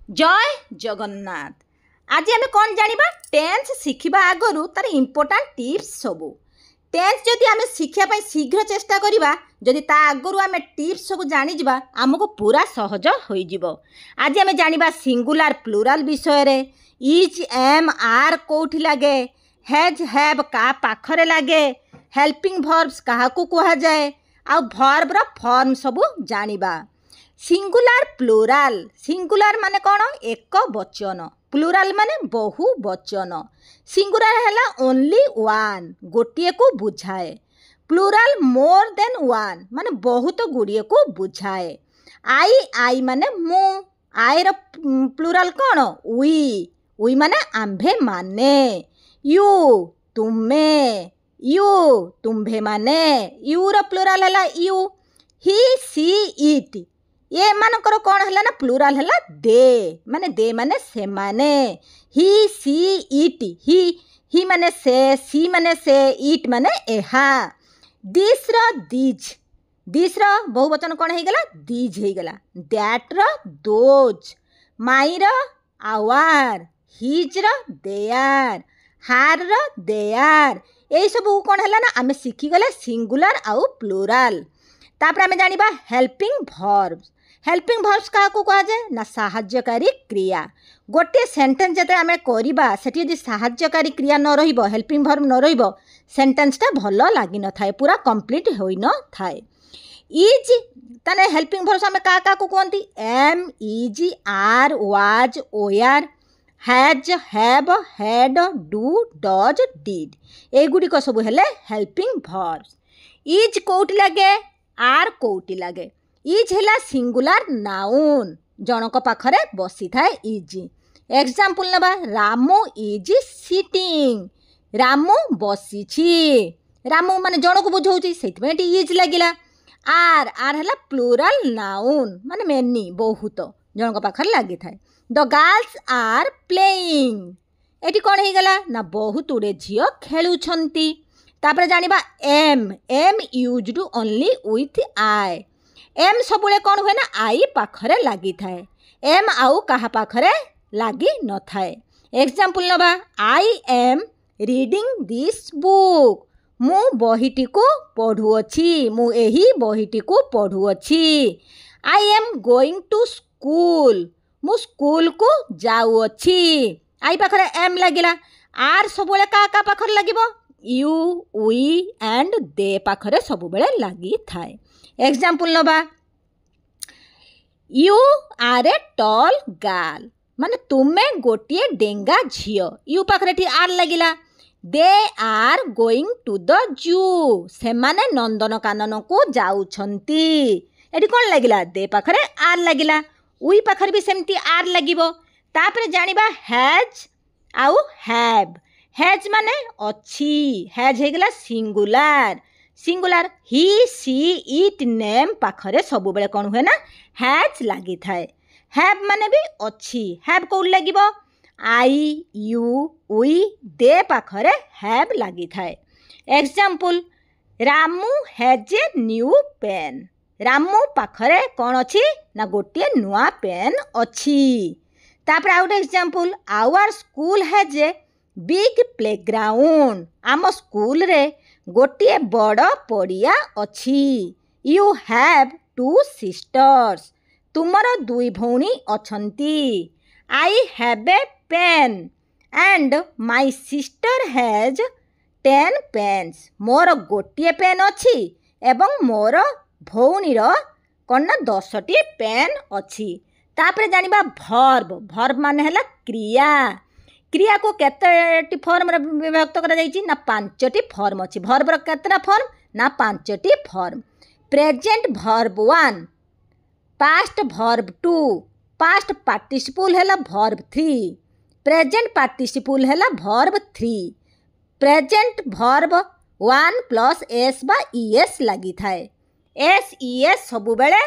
जय जगन्नाथ। आज आम कौन जानिबा टेन्स शिखिबा आगरु तार इम्पोर्टाट टिप्स सबू। टेन्स जदि आम शिखिया शीघ्र चेष्टा करिबा जदि ता आगरु आम टिप्स सबू जानि जिबा आमको पूरा सहज होई जिवो। आज आम जानिबा सिंगुलार प्लुराल विषय रे। इज एम आर कोठी लागे, हैज हैव का पाखरे लागे, हेल्पिंग वर्ब्स काहाकू कुहा जाए, आ वर्ब रो फॉर्म सबू जानिबा। सिंगुलार प्लुराल, सिंगुलार माने कौन? एक वचन, प्लुराल माने बहु वचन। सिंगुलार हैला ओनली वन, गोटिए को बुझाए। प्लुराल मोर देन वन माने बहुत गुड़िए को बुझाए। आई माने मु, आई रो प्लुराल कौन? उई, उई माने आम्भे माने। यू तुम्हें, यू तुम्भे माने। यू रो प्लुराल हैला यू। ही सी इट, ये मानकर कौन है ना प्लुराल है दे, माने दे माने से माने। ही सी इट, ही माने से, सी माने से, इट माने एहा। दिस रो दिज, दिस रो बहुवचन कौन है गला? दिज है गला। दैट रो दोज, माई रो आवर, हिज रो देयर, हार रो देयर। यही सब कौन है ना आम शिखी गले सिंगुलार आउ प्लुराल। तापर आम जानिबा हेल्पिंग वर्ब्स। हेल्पिंग वर्ब्स क्या कह जाए ना साहाय्यकारी क्रिया। गोटे सेंटेंस जते आम करवा सेठी यदि साहाय्यकारी क्रिया न रहिबो, हेल्पिंग वर्ब न रहिबो, सेंटेंसटा भल लागी न थाए, पूरा कंप्लीट होई न थाए। इज ताने हेल्पिंग वर्ब्स आम का कहती? Am, is, are, was, were, has, have, had, do, does, did, एगुड़िक सब हेले हेल्पिंग वर्ब्स। इज कोउटी लागे, आर कोउटी लागे। इज है सिंगुलार नाउन, जनक पाखरे बसी थाए इज। एग्जाम्पल नबा, रामू इज सिटिंग, रामू बसी। रामू माने जनक बुझाऊँ से इज लगिला। आर, आर है प्लुराल नाउन माने मेनी, बहुत जनक पाखरे लगी थाए। द गर्ल्स आर प्लेइंग, एटी कौन हो गला ना बहुत गुड़े झील खेलुछंती। तापर जानिबा am, am used only with I. Am सबुले कौन हुए ना आई पाखरे लगी थाए, एम आउ कहा पाखरे लगी न थाए। एग्जाम्पल नबा, I am reading this book, मु बहीटी को पढ़ुअछि, मु एही बहीटी को पढ़ुअछि। I am going to school, मु स्कूल को जाउअछि। आई पाखरे एम लगिला। आर सबुले का पाखरे लगिबो? यू, उई एंड दे पाखरे सबुबेले लगी थाए। एग्जाम्पल नबा, you are a tall girl, माने तुम्हें गोटे डेंगा झील, यू पाखरे ठी आर लगिला। They are going to the zoo, से माने नंदनकानन को जाउछंती, एटी कौन लगिला? दे पाखरे आर लगिला। उई पाखरे भी सेमती आर लगिबो। तापरे जानिबा हैज आउ हैव। हैज माने अच्छी, हैज हो गला सिंगुलार, सिंगुलार। ही सी इट नेम पाखरे सब बेले कौन हुए ना हैज लगी थाए। हैव माने भी अच्छी, हैव कौन लगिबो? आई, यू, उई, दे पाखरे हैव लगी थाए। Example, Ramu has a new pen, Ramu पाखरे कौन अच्छी ना गोटे नुआ पेन अच्छी। तापर आउट example, our school has a big playground, आम स्कूल रे गोटे बड़ पड़िया अच्छी। यू हैव टू सिस्टर्स, तुमर दुई भौणी अछंती। I have a pen and my sister has 10 pens, मोर गोटे पेन अच्छी एवं मोर भौणीर कौन ना 10टी पेन अच्छी। तापर जानिबा वर्ब। वर्ब माने हैला क्रिया। क्रिया को केते फॉर्म विभक्त करा जायछि ना 5टी फॉर्म अछि। वर्ब रो केतना फॉर्म ना 5टी form. Present verb 1, past verb 2, past participle हैला वर्ब 3, प्रेजेंट पार्टिसिपल हैला verb 3। Present verb 1 plus s बा ईएस लगी थाए। एस ईएस सबु बेले